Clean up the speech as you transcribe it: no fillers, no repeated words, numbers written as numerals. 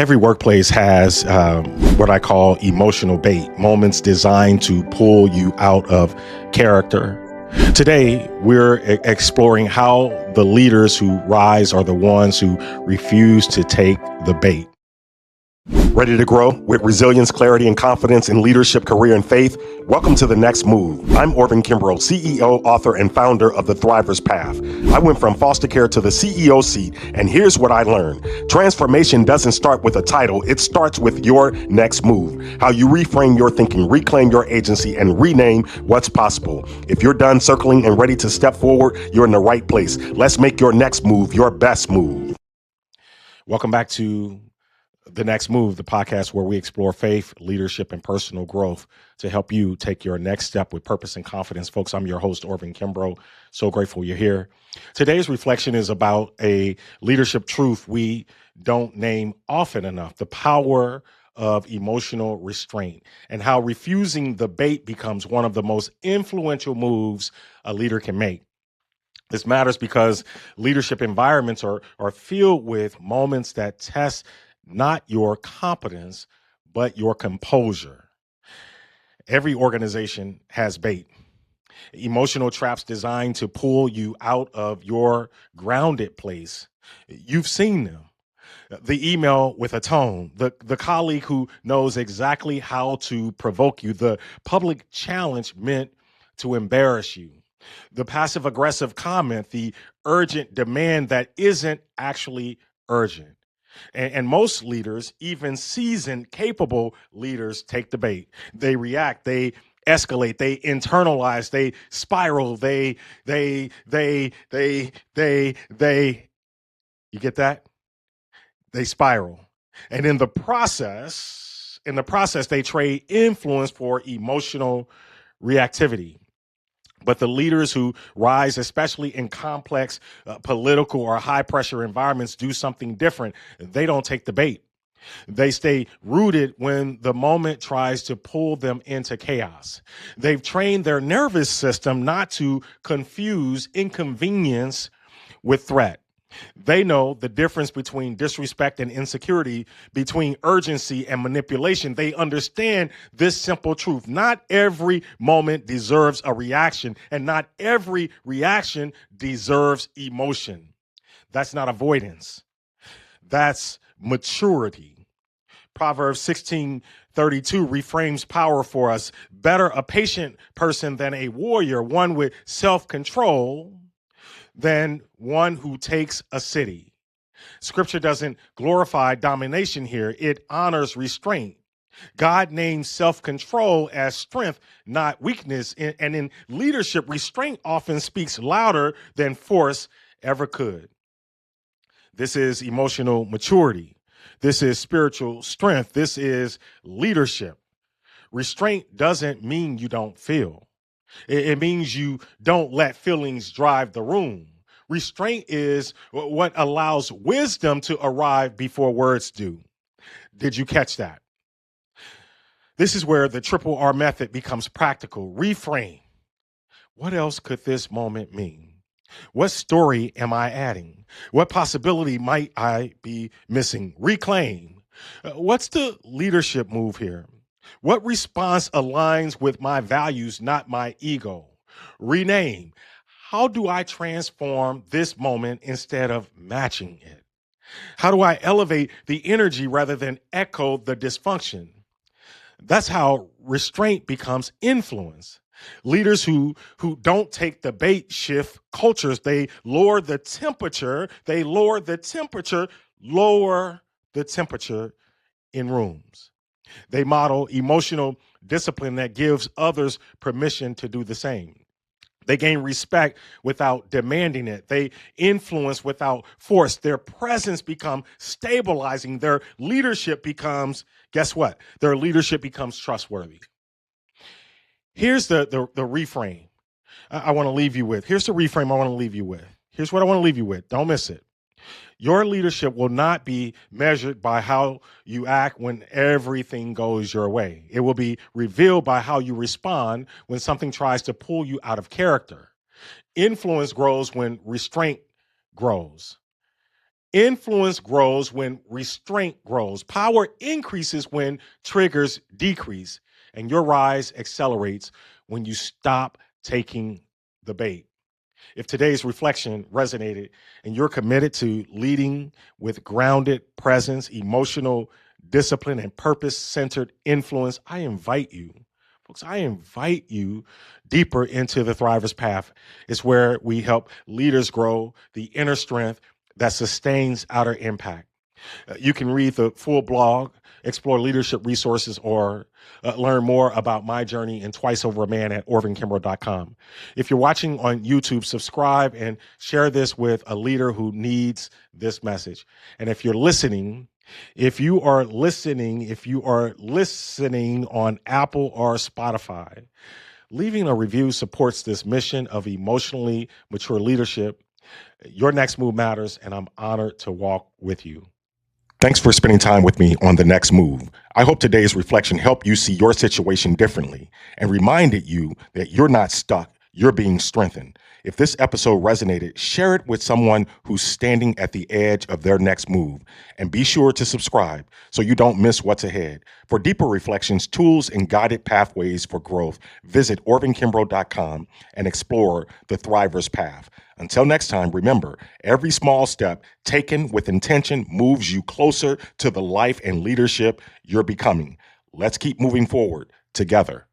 Every workplace has what I call emotional bait, moments designed to pull you out of character. Today, we're exploring how the leaders who rise are the ones who refuse to take the bait. Ready to grow with resilience, clarity, and confidence in leadership, career, and faith? Welcome to The Next Move. I'm Orvin Kimbrough, CEO, author, and founder of The Thriver's Path. I went from foster care to the CEO seat, and here's what I learned. Transformation doesn't start with a title. It starts with your next move. How you reframe your thinking, reclaim your agency, and rename what's possible. If you're done circling and ready to step forward, you're in the right place. Let's make your next move your best move. Welcome back to The Next Move, the podcast where we explore faith, leadership, and personal growth to help you take your next step with purpose and confidence. Folks, I'm your host, Orvin Kimbrough. So grateful you're here. Today's reflection is about a leadership truth we don't name often enough: the power of emotional restraint and how refusing the bait becomes one of the most influential moves a leader can make. This matters because leadership environments are filled with moments that test not your competence, but your composure. Every organization has bait, emotional traps designed to pull you out of your grounded place. You've seen them. The email with a tone, the colleague who knows exactly how to provoke you, the public challenge meant to embarrass you, the passive aggressive comment, the urgent demand that isn't actually urgent. And most leaders, even seasoned, capable leaders, take the bait. They react, they escalate, they internalize, they spiral, they, you get that? They spiral. And in the process, they trade influence for emotional reactivity. But the leaders who rise, especially in complex political or high pressure environments, do something different. They don't take the bait. They stay rooted when the moment tries to pull them into chaos. They've trained their nervous system not to confuse inconvenience with threat. They know the difference between disrespect and insecurity, between urgency and manipulation. They understand this simple truth: not every moment deserves a reaction, and not every reaction deserves emotion. That's not avoidance. That's maturity. Proverbs 16:32 reframes power for us. Better a patient person than a warrior, one with self-control, than one who takes a city. Scripture doesn't glorify domination here. It honors restraint. God names self-control as strength, not weakness. And in leadership, restraint often speaks louder than force ever could. This is emotional maturity. This is spiritual strength. This is leadership. Restraint doesn't mean you don't feel. It means you don't let feelings drive the room. Restraint is what allows wisdom to arrive before words do. Did you catch that? This is where the triple R method becomes practical. Reframe. What else could this moment mean? What story am I adding? What possibility might I be missing? Reclaim. What's the leadership move here? What response aligns with my values, not my ego? Rename. How do I transform this moment instead of matching it? How do I elevate the energy rather than echo the dysfunction? That's how restraint becomes influence. Leaders who don't take the bait shift cultures. They lower the temperature. Lower the temperature in rooms. They model emotional discipline that gives others permission to do the same. They gain respect without demanding it. They influence without force. Their presence becomes stabilizing. Their leadership becomes, guess what? Their leadership becomes trustworthy. Here's the reframe I want to leave you with. Here's the reframe I want to leave you with. Here's what I want to leave you with. Don't miss it. Your leadership will not be measured by how you act when everything goes your way. It will be revealed by how you respond when something tries to pull you out of character. Influence grows when restraint grows. Influence grows when restraint grows. Power increases when triggers decrease. And your rise accelerates when you stop taking the bait. If today's reflection resonated and you're committed to leading with grounded presence, emotional discipline, and purpose centered influence, I invite you, folks, I invite you deeper into the Thriver's Path. It's where we help leaders grow the inner strength that sustains outer impact. You can read the full blog, explore leadership resources, or learn more about my journey in Twice Over a Man at orvinkimbrough.com. If you're watching on YouTube, subscribe and share this with a leader who needs this message. And if you're listening, if you are listening on Apple or Spotify, leaving a review supports this mission of emotionally mature leadership. Your next move matters, and I'm honored to walk with you. Thanks for spending time with me on The Next Move. I hope today's reflection helped you see your situation differently and reminded you that you're not stuck, you're being strengthened. If this episode resonated, share it with someone who's standing at the edge of their next move. And be sure to subscribe so you don't miss what's ahead. For deeper reflections, tools, and guided pathways for growth, visit orvinkimbrough.com and explore the Thriver's Path. Until next time, remember, every small step taken with intention moves you closer to the life and leadership you're becoming. Let's keep moving forward together.